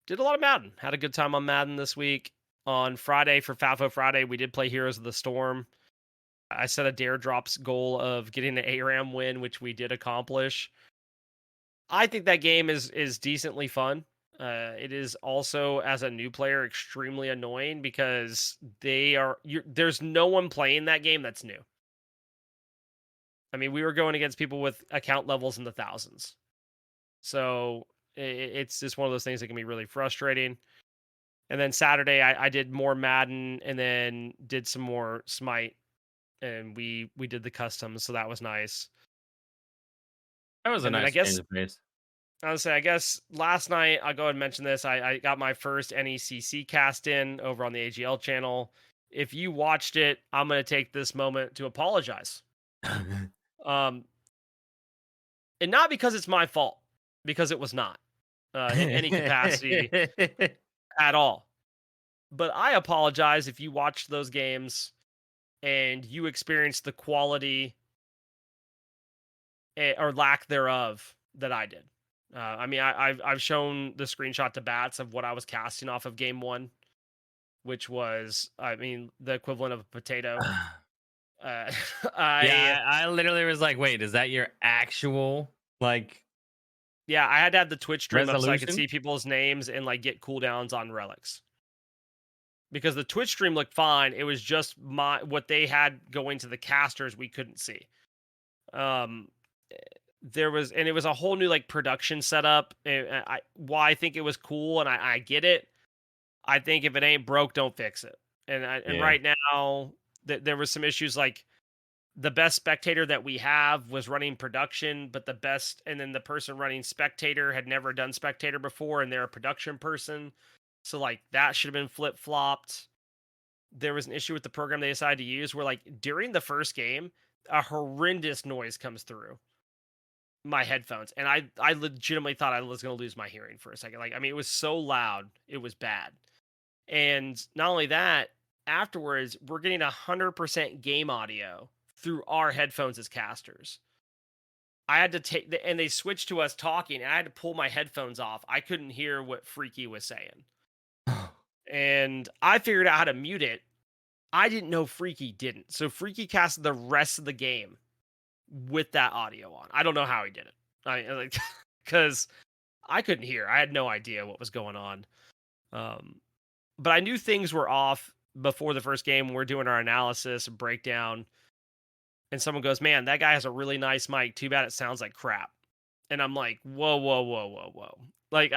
Did a lot of Madden. Had a good time on Madden this week. On Friday for FAFO Friday, we did play Heroes of the Storm. I set a Dare Drops goal of getting the ARAM win, which we did accomplish. I think that game is decently fun. It is also, as a new player, extremely annoying because there's no one playing that game that's new. I mean, we were going against people with account levels in the thousands. So it's just one of those things that can be really frustrating. And then Saturday, I did more Madden and then did some more Smite, and we did the customs, so that was nice. That was a And then nice change of pace. I guess last night, I'll go ahead and mention this. I got my first NECC cast in over on the AGL channel. If you watched it, I'm going to take this moment to apologize. And not because it's my fault, because it was not in any capacity at all. But I apologize if you watched those games and you experienced the quality or lack thereof that I did. I mean, I've shown the screenshot to Bats of what I was casting off of game 1, which was, I mean, the equivalent of a potato. Uh, Yeah, I literally was like, wait, is that your actual like yeah, I had to have the Twitch stream up so I could resolution? see people's names and like get cooldowns on relics. Because the Twitch stream looked fine. It was just what they had going to the casters we couldn't see. It was a whole new like production setup. Why I think it was cool, and I get it. I think if it ain't broke, don't fix it. And Yeah. right now there was some issues like the best spectator that we have was running production, but the person running spectator had never done spectator before, and they're a production person. So like that should have been flip flopped. There was an issue with the program they decided to use where like during the first game, a horrendous noise comes through my headphones, and I legitimately thought I was going to lose my hearing for a second. Like, I mean, it was so loud, it was bad. And not only that, afterwards, we're getting 100% game audio through our headphones as casters. I had to and they switched to us talking, and I had to pull my headphones off. I couldn't hear what Freaky was saying. And I figured out how to mute it. I didn't know Freaky didn't. So Freaky casted the rest of the game with that audio on. I don't know how he did it. Like, because I couldn't hear. I had no idea what was going on. But I knew things were off before the first game, we're doing our analysis and breakdown, and someone goes, "Man, that guy has a really nice mic. Too bad it sounds like crap." And I'm like, "Whoa, whoa, whoa, whoa, whoa!" Like,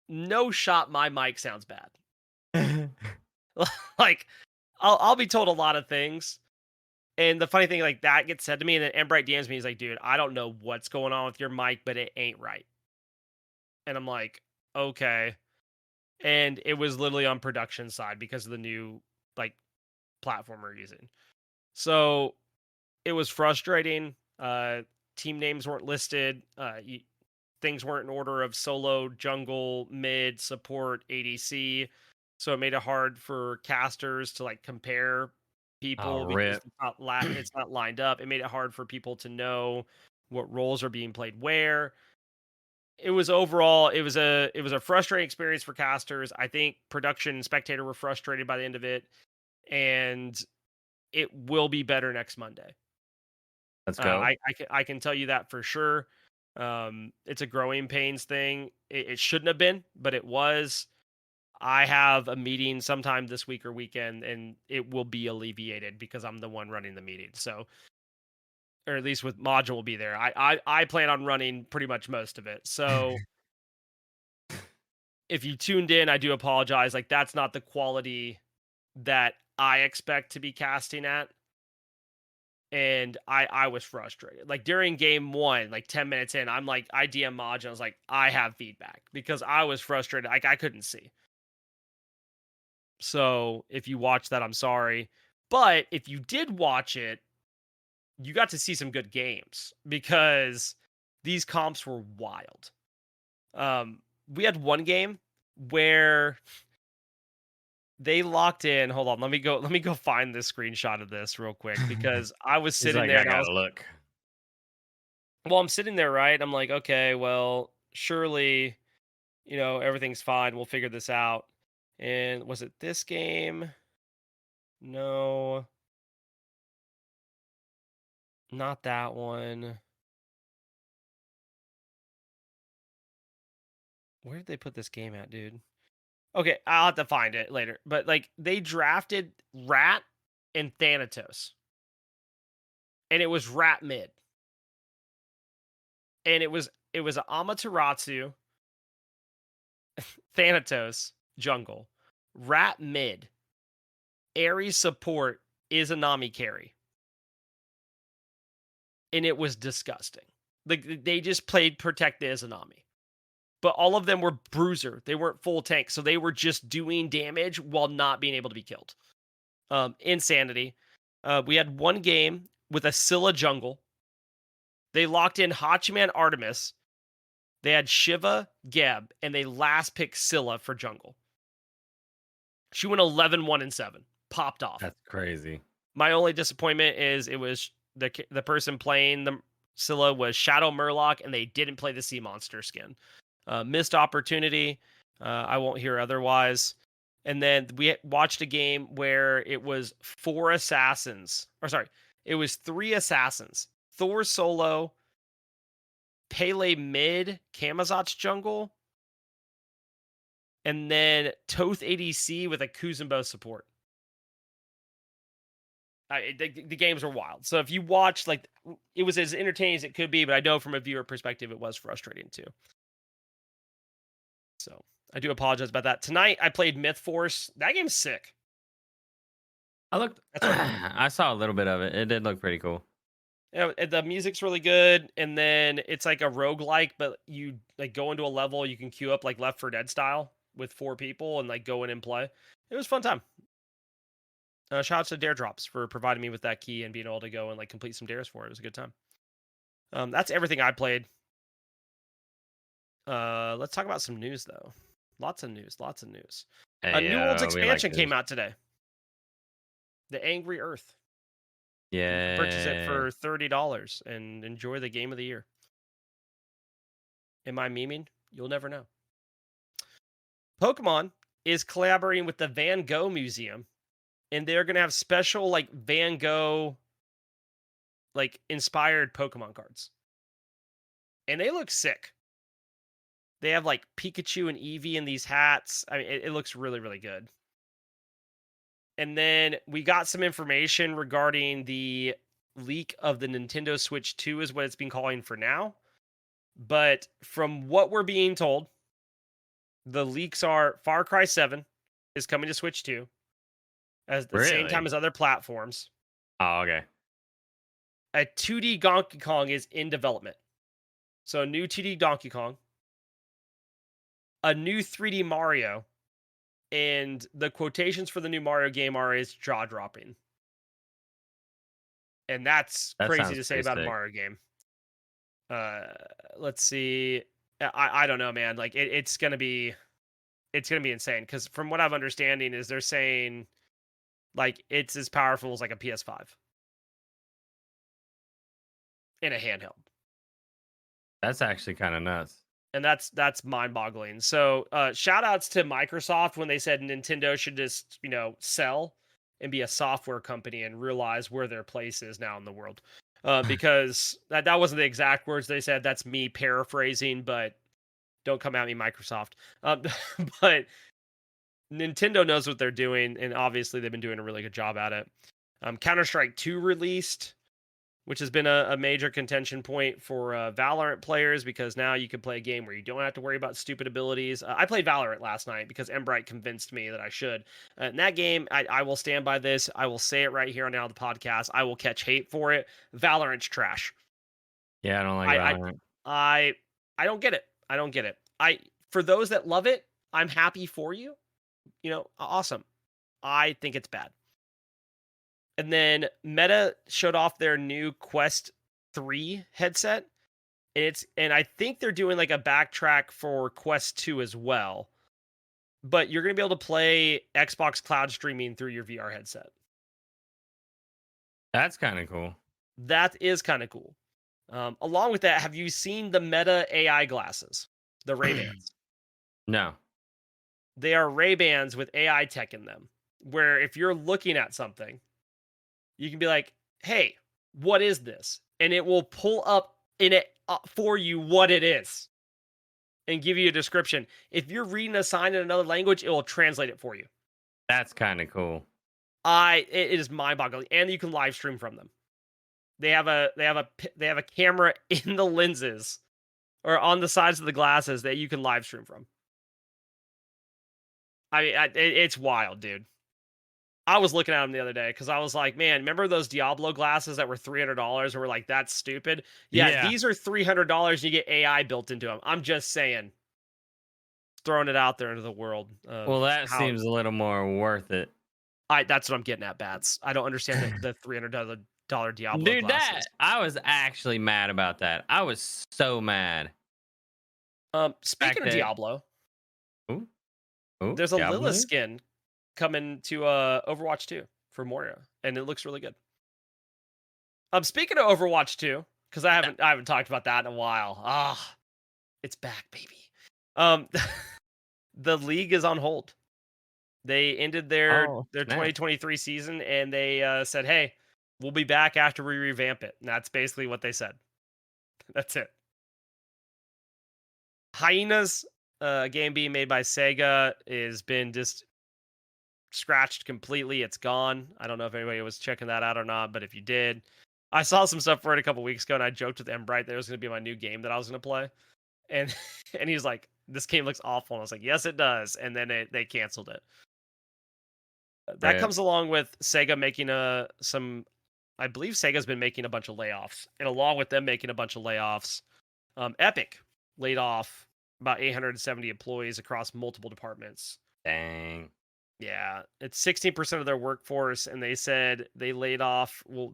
no shot, my mic sounds bad. Like, I'll be told a lot of things, and the funny thing, like that gets said to me, and then Embright DMs me. He's like, "Dude, I don't know what's going on with your mic, but it ain't right." And I'm like, "Okay." And it was literally on production side because of the new like platform we're using. So it was frustrating. Team names weren't listed. Things weren't in order of solo, jungle, mid, support, ADC. So it made it hard for casters to like compare Oh, people because rip. it's not lined up. It made it hard for people to know what roles are being played where. It was overall it was a frustrating experience for casters. I think production and spectator were frustrated by the end of it, and it will be better next Monday. Let's go. I can tell you that for sure. It's a growing pains thing. It shouldn't have been, but it was. I have a meeting sometime this week or weekend, and it will be alleviated because I'm the one running the meeting. So, or at least with module will be there. I plan on running pretty much most of it. So if you tuned in, I do apologize. Like that's not the quality that I expect to be casting at. And I was frustrated. Like during game one, like 10 minutes in, I'm like, I DM Maj, and I was like, I have feedback because I was frustrated. Like I couldn't see. So if you watch that, I'm sorry. But if you did watch it, you got to see some good games because these comps were wild. We had one game where they locked in. Hold on, let me go find this screenshot of this real quick because I was He's sitting like, there I and I gotta was look. well, I'm sitting there, right? I'm like, okay, well, surely, everything's fine. We'll figure this out. And was it this game? No, not that one. Where did they put this game at, dude? Okay, I'll have to find it later. But like they drafted Rat and Thanatos. And it was Rat mid. And it was Amaterasu, Thanatos, jungle, Rat mid, Ares support, Izanami carry. And it was disgusting. Like they just played protect the Izanami. But all of them were bruiser. They weren't full tank, so they were just doing damage while not being able to be killed. Insanity. We had one game with a Scylla jungle. They locked in Hachiman Artemis. They had Shiva, Geb, and they last picked Scylla for jungle. She went 11-1 and 7. Popped off. That's crazy. My only disappointment is it was the person playing the Scylla was Shadow Murloc, and they didn't play the Sea Monster skin. Missed opportunity. I won't hear otherwise. And then we watched a game where it was four assassins. Or sorry, it was three assassins. Thor solo, Pele mid, Kamazot's jungle, and then Toth ADC with a Kuzenbo support. The games were wild. So if you watch, like, it was as entertaining as it could be, but I know from a viewer perspective, it was frustrating too. So I do apologize about that. Tonight I played Myth Force. That game's sick. I looked. That's what I saw a little bit of it. It did look pretty cool. the music's really good, and then it's like a roguelike, but you like go into a level, you can queue up like Left 4 Dead style with four people and like go in and play. It was a fun time. Shout out to Dare Drops for providing me with that key and being able to go and like complete some dares for it. It was a good time. That's everything I played. Let's talk about some news though. Lots of news. Lots of news. A Hey, New World's we like expansion this. came out today. The Angry Earth. You can purchase it Yeah. for $30 and enjoy the game of the year. Am I memeing? You'll never know. Pokemon is collaborating with the Van Gogh Museum, and they're gonna have special like Van Gogh like inspired Pokemon cards. And they look sick. They have like Pikachu and Eevee in these hats. I mean, it looks really, really good. And then we got some information regarding the leak of the Nintendo Switch 2 is what it's been calling for now. But from what we're being told, the leaks are Far Cry 7 is coming to Switch 2 at the same time Really? as other platforms. Oh, okay. A 2D Donkey Kong is in development. So a new 2D Donkey Kong, a new 3D Mario, and the quotations for the new Mario game are is jaw dropping. And that's That crazy sounds to say pretty about a sick. Mario game. Uh, let's see. I don't know, man. Like it's gonna be insane because from what I'm understanding is they're saying like it's as powerful as like a PS5 in a handheld, That's actually kind of nuts. and that's mind boggling. So shout outs to Microsoft when they said Nintendo should just sell and be a software company and realize where their place is now in the world. Because that wasn't the exact words they said. That's me paraphrasing, but don't come at me, Microsoft. Um, but Nintendo knows what they're doing, and obviously they've been doing a really good job at it. Counter Strike 2 released, which has been a major contention point for Valorant players because now you can play a game where you don't have to worry about stupid abilities. I played Valorant last night because Embright convinced me that I should. In that game, I will stand by this. I will say it right here on now the podcast. I will catch hate for it. Valorant's trash. Yeah, I don't like I I Valorant. I I don't get it. I don't get it. For those that love it, I'm happy for you. Awesome. I think it's bad. And then Meta showed off their new Quest 3 headset. And I think they're doing like a backtrack for Quest 2 as well. But you're going to be able to play Xbox cloud streaming through your VR headset. That's kind of cool. That is kind of cool. Along with that, have you seen the Meta AI glasses? The Ray-Bans. No. They are Ray-Bans with AI tech in them, where if you're looking at something, you can be like, "Hey, what is this?" And it will pull up in it for you what it is and give you a description. If you're reading a sign in another language, it will translate it for you. That's kind of cool. It is mind-boggling, and you can live stream from them. They have a camera in the lenses or on the sides of the glasses that you can live stream from. I mean, it's wild, dude. I was looking at them the other day because I was like, man, remember those Diablo glasses that were $300 and we're like, that's stupid? Yeah, Yeah. these are $300 and you get AI built into them. I'm just saying, throwing it out there into the world of Well, that how seems a little more worth it. that's what I'm getting at, Bats. I don't understand the $300 Diablo Dude, that glasses. I was actually mad about that. I was so mad. Speaking Fact of that Diablo, ooh, ooh, there's a Lilith Diablo. skin coming to Overwatch 2 for Moria, and it looks really good. Speaking of Overwatch 2, because I haven't talked about that in a while. It's back, baby. Um, the league is on hold. They ended their Oh, their snap. 2023 season, and they said, "Hey, we'll be back after we revamp it." And that's basically what they said. That's it. Hyenas, a game being made by Sega, has been just scratched completely. It's gone. I don't know if anybody was checking that out or not, but if you did, I saw some stuff for it a couple weeks ago, and I joked with Embright that it was going to be my new game that I was going to play, and and he's like, "This game looks awful," and I was like, "Yes, it does," and then they canceled it. That Rip. comes along with Sega making some. I believe Sega's been making a bunch of layoffs, and along with them making a bunch of layoffs, Epic laid off about 870 employees across multiple departments. Dang. Yeah, it's 16% of their workforce, and they said they laid off will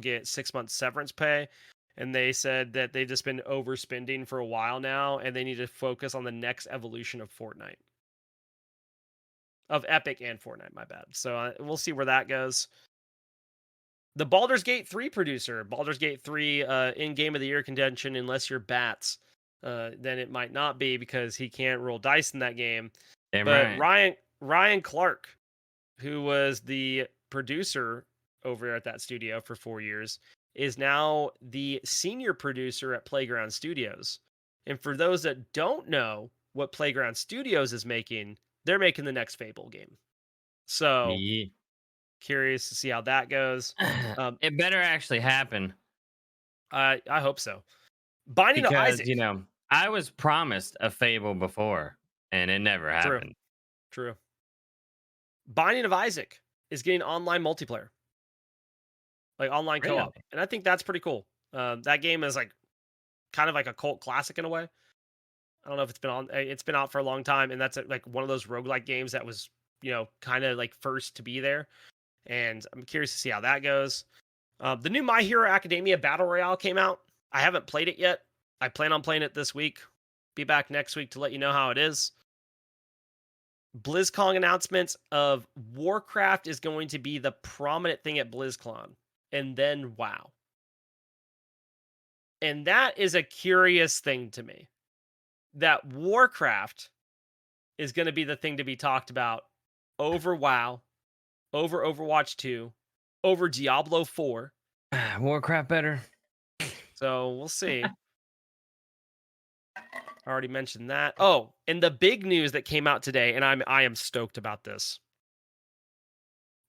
get 6 months severance pay, and they said that they've just been overspending for a while now, and they need to focus on the next evolution of Fortnite, of Epic and Fortnite. My bad. So we'll see where that goes. The Baldur's Gate 3 producer, Baldur's Gate 3 in Game of the Year contention, unless you're Bats, then it might not be because he can't roll dice in that game. Damn But right. Ryan Clark, who was the producer over at that studio for 4 years, is now the senior producer at Playground Studios. And for those that don't know what Playground Studios is making, they're making the next Fable game. So Yeah. Curious to see how that goes. Um, It better actually happen I hope so. Binding of because, Isaac. I was promised a Fable before and it never True. happened. True. Binding of Isaac is getting online multiplayer, like online co-op, Really? and I think that's pretty cool. That game is like kind of like a cult classic in a way. I don't know if it's been on. It's been out for a long time, and that's like one of those roguelike games that was kind of like first to be there. And I'm curious to see how that goes. The new My Hero Academia Battle Royale came out. I haven't played it yet. I plan on playing it this week. Be back next week to let you know how it is. BlizzCon announcements of Warcraft is going to be the prominent thing at BlizzCon, and then WoW. And that is a curious thing to me. That Warcraft is going to be the thing to be talked about over WoW, over Overwatch 2, over Diablo 4. Warcraft better. So we'll see. I already mentioned that. Oh, and the big news that came out today, and I am stoked about this.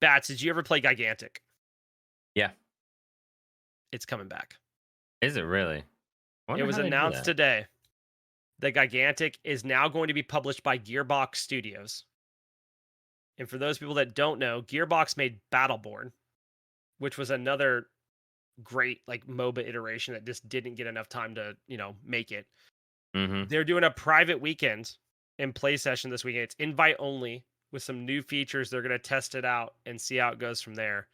Bats, did you ever play Gigantic? Yeah. It's coming back. Is it really? I It wonder was how they do announced that. today that Gigantic is now going to be published by Gearbox Studios. And for those people that don't know, Gearbox made Battleborn, which was another great like MOBA iteration that just didn't get enough time to, make it. Mm-hmm. They're doing a private weekend and play session this weekend. It's invite only with some new features. They're going to test it out and see how it goes from there.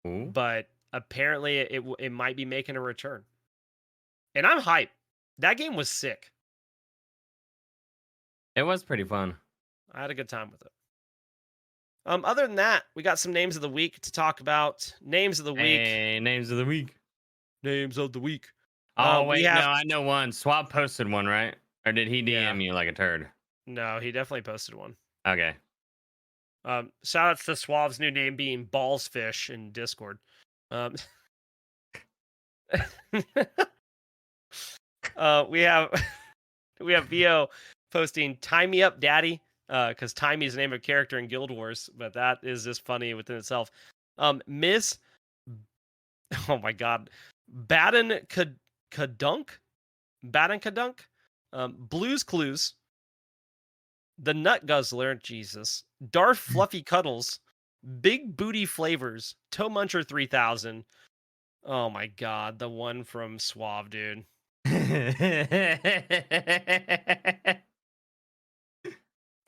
Ooh. But apparently it might be making a return. And I'm hyped. That game was sick. It was pretty fun. I had a good time with it. Other than that, we got some names of the week to talk about. Names of the week. Hey, names of the week. Names of the week. Oh We wait, no, have I know one. Swap posted one, right? Or did he yeah. DM you like a turd? No, he definitely posted one. Okay. Shout outs to Suave's new name being Ballsfish in Discord. Um, we have we have Vio posting "Tie Me Up, Daddy," because Timey is the name of a character in Guild Wars, but that is just funny within itself. Miss, oh my God, Baden Kadunk, Baden Kadunk, Blues Clues, the Nut Guzzler, Jesus, Darth Fluffy Cuddles, Big Booty Flavors, Toe Muncher 3000. Oh my God, the one from Suave, dude.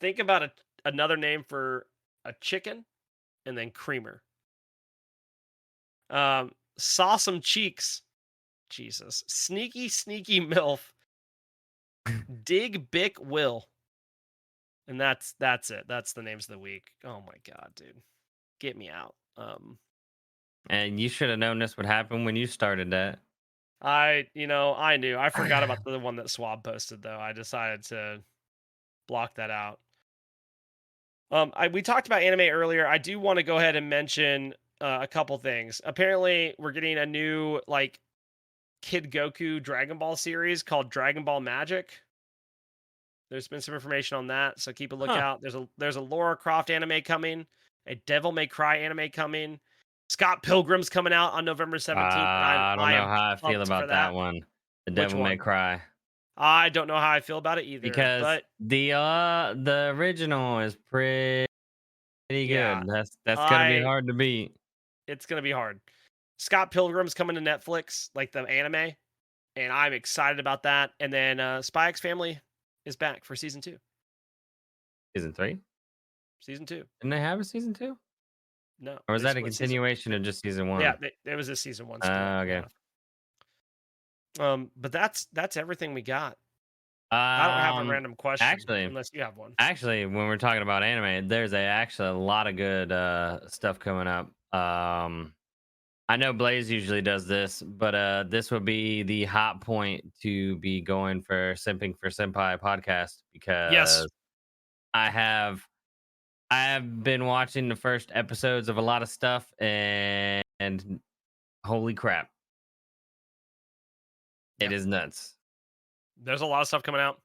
Think about another name for a chicken and then creamer. Sawsome Cheeks. Jesus. Sneaky MILF. Dig Bick Will. And that's it. That's the names of the week. Oh my God, dude. Get me out. And you should have known this would happen when you started that. I knew. I forgot about the one that Swab posted though. I decided to block that out. We talked about anime earlier. I do want to go ahead and mention a couple things. Apparently, we're getting a new like Kid Goku Dragon Ball series called Dragon Ball Magic. There's been some information on that, so keep a Huh. lookout. There's a Lara Croft anime coming, a Devil May Cry anime coming. Scott Pilgrim's coming out on November 17th, and I don't I know am how I feel pumped for about that that. one. The Which Devil May one? Cry. I don't know how I feel about it either, Because but the original is pretty yeah, good. That's gonna be I hard to beat. it's gonna be hard. Scott Pilgrim's coming to Netflix, like the anime, and I'm excited about that. And then Spy X Family is back for season 2. Season 3? Season 2. Didn't they have a season 2? No, Or was they that a split season. continuation of just season Yeah, 1? it was a season 1 split in Okay. half. But that's everything we got. I don't have a Um, random question actually unless you have one. actually, when we're talking about anime, there's actually a lot of good stuff coming up. I know Blaze usually does this, but this would be the hot point to be going for Simping for Senpai podcast Yes. because I have I have been watching the first episodes of a lot of stuff and holy crap, it Yeah. is nuts. There's a lot of stuff coming out.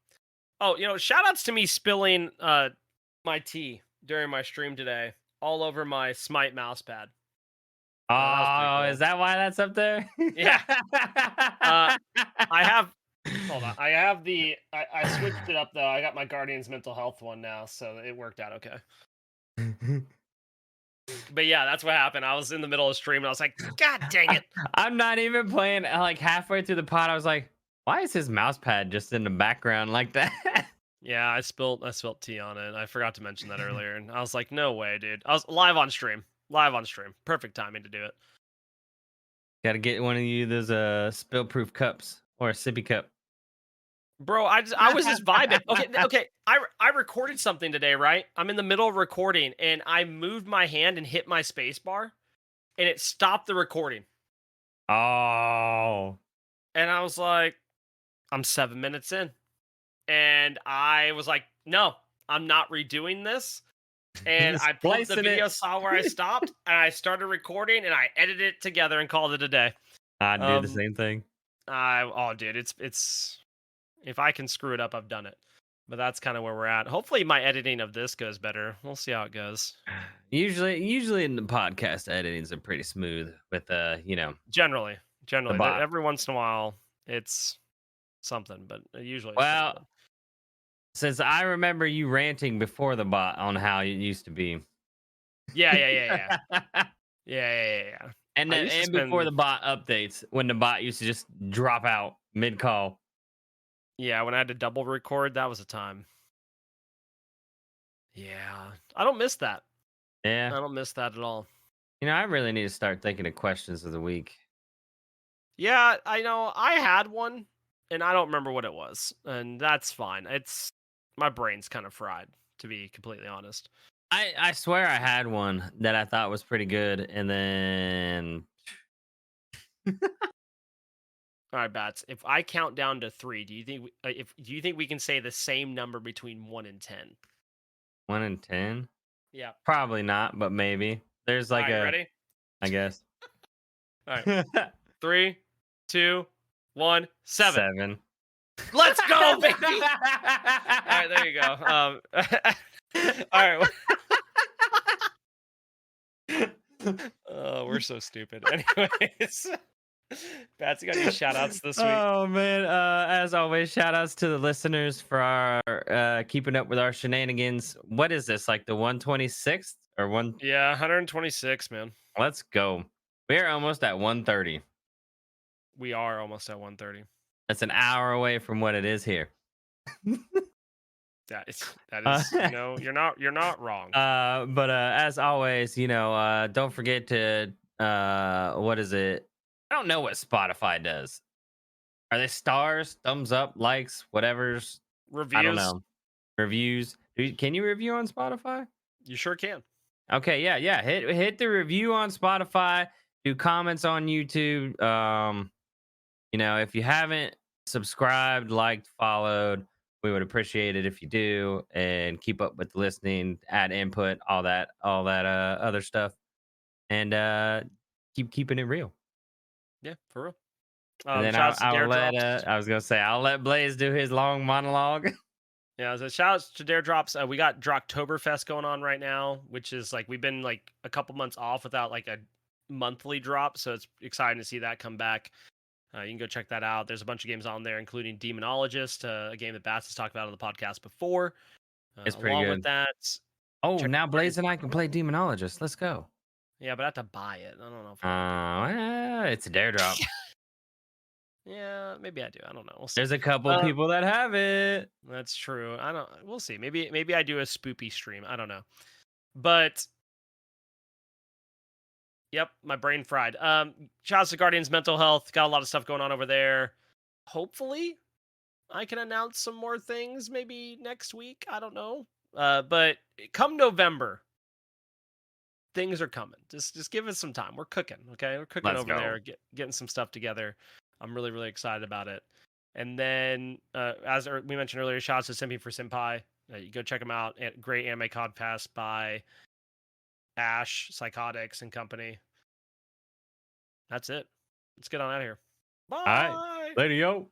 Oh, shout outs to me spilling my tea during my stream today. all over my Smite mouse pad. That was pretty Oh, cool. is that why that's up there? Yeah. Uh, I have. Hold on. I have the. I switched it up though. I got my Guardians mental health one now, so it worked out okay. But yeah, that's what happened. I was in the middle of stream and I was like, God dang it. I'm not even playing. Like halfway through the pod, I was like, "Why is his mouse pad just in the background like that?" Yeah, I spilled tea on it. I forgot to mention that earlier, and I was like, no way, dude. I was live on stream. Live on stream. Perfect timing to do it. Got to get one of you those spill-proof cups or a sippy cup. Bro, I was just vibing. Okay, okay. I recorded something today, right? I'm in the middle of recording and I moved my hand and hit my space bar and it stopped the recording. Oh, And I was like, I'm 7 minutes in. And I was like, no, I'm not redoing this. And I pulled up the splicing video, it. saw where I stopped, and I started recording and I edited it together and called it a day. I do the Um same thing. dude, it's if I can screw it up, I've done it. But that's kind of where we're at. Hopefully my editing of this goes better. We'll see how it goes. Usually in the podcast editings are pretty smooth with Generally, the generally, bot. every once in a while it's something, but usually it's pretty Well, good. since I remember you ranting before the bot on how it used to be. Yeah, yeah, yeah, yeah. Yeah, yeah, yeah, yeah. And I then, used to and before spend the bot updates, when the bot used to just drop out mid call. yeah, when I had to double record, that was a time. Yeah. I don't miss that. I Yeah. don't miss that at all. I really need to start thinking of questions of the week. Yeah, I know. I had one and I don't remember what it was. And that's fine. It's my brain's kind of fried, to be completely honest. I swear I had one that I thought was pretty good, and then All right, Bats. If I count down to 3, do you think do you think we can say the same number between 1 and 10? 1 in 10. Yeah. Probably not, but maybe. There's All like right, a, ready? I guess. All right. 3, 2, 1, 7. 7. Let's go, baby. All right, there you go. All right. Oh, we're so stupid. Anyways, Bats, you got any shout outs this week? Oh man, as always, shout outs to the listeners for our keeping up with our shenanigans. What is this, like the 126th or one? Yeah, 126, man. Let's go. We're almost at 130. We are almost at 130. That's an hour away from what it is here. That Uh, is, you're not wrong. but as always, don't forget to what is it? I don't know what Spotify does. Are they stars, thumbs up, likes, whatever's? I don't Reviews, know. Reviews. Can you review on Spotify? you sure can. Okay, yeah. Hit the review on Spotify. Do comments on YouTube. If you haven't subscribed, liked, followed, we would appreciate it if you do, and keep up with the listening, add input, all that other stuff, and keep keeping it real. Yeah, for real. And then Shout outs to I'll Dare let Drops. I was gonna say I'll let Blaze do his long monologue. Yeah, so shout outs to Dare Drops. We got Drocktoberfest going on right now, which is like we've been like a couple months off without like a monthly drop, so it's exciting to see that come back. You can go check that out. There's a bunch of games on there, including Demonologist, a game that Bats has talked about on the podcast before. It's pretty Along with good. that, Oh, check now Guardians Blaze and I Mental can Health. play Demonologist. Let's go. Yeah, but I have to buy it. I don't know if I want It's a dare drop. to. Yeah, maybe I do. I don't know. We'll see. There's a couple people that have it. That's true. I don't. We'll see. Maybe I do a spoopy stream. I don't know. But yep, my brain fried. Shouts to Guardians Mental Health. Got a lot of stuff going on over there. Hopefully, I can announce some more things maybe next week. I don't know. But come November, things are coming. Just give us some time. We're cooking, okay? We're cooking Let's over go. there, getting some stuff together. I'm really, really excited about it. And then, as we mentioned earlier, shouts to Simpy for Senpai. You go check them out. Great anime podcast by Ash, Psychotics, and company. That's it. Let's get on out of here. All right. Bye. Later, yo.